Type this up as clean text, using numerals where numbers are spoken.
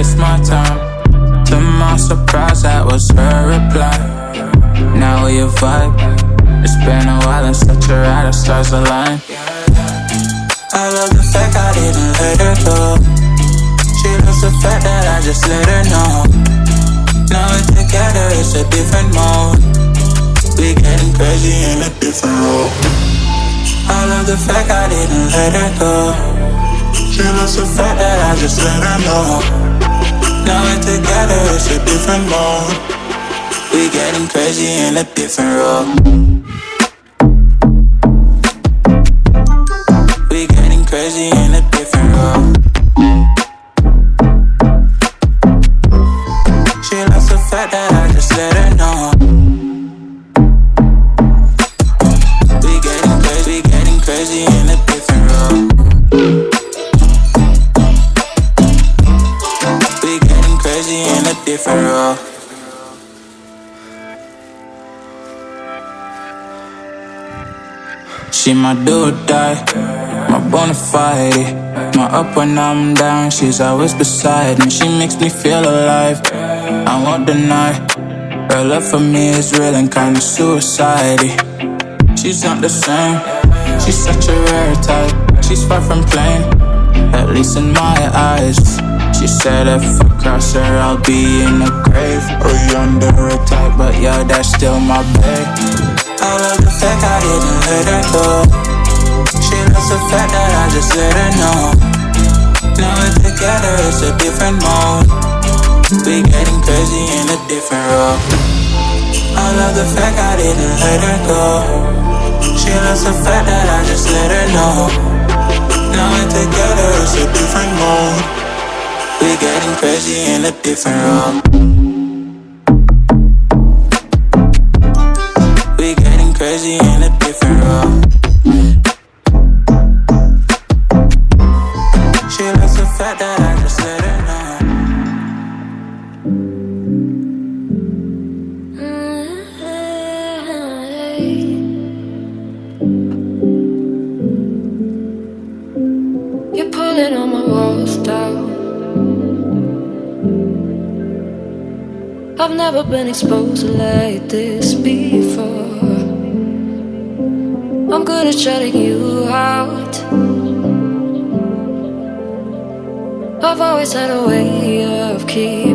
waste my time. To my surprise, that was her reply. Now we a vibe. It's been a while and such a ride, our stars align. I love the fact I didn't let her go. She loves the fact that I just let her know. Now we're together, it's a different mode. We getting crazy in a different role. I love the fact I didn't let her go. She loves the fact that I just let her know. Now we're together, it's a different mode. We getting crazy in a different role. We getting crazy in a different role. She loves the fact that I just let her know. We getting crazy in a different role. We getting crazy in a different role. She my do or die, my bona fide. My up when I'm down, she's always beside me. She makes me feel alive, I won't deny. Her love for me is real and kinda suicide-y. She's not the same, she's such a rare type. She's far from plain, at least in my eyes. She said if I cross her, I'll be in the grave or under a type, but yeah, that's still my babe. I love the fact I didn't let her go. She loves the fact that I just let her know. Now we're together, it's a different mode. We getting crazy in a different role. I love the fact I didn't let her go. She loves the fact that I just let her know. Now we're together, it's a different mode. We getting crazy in a different role. We getting crazy in a different role. She loves the fact that I just let her know. You're pulling on my walls down. I've never been exposed like this before. I'm good at shutting you out. I've always had a way of keeping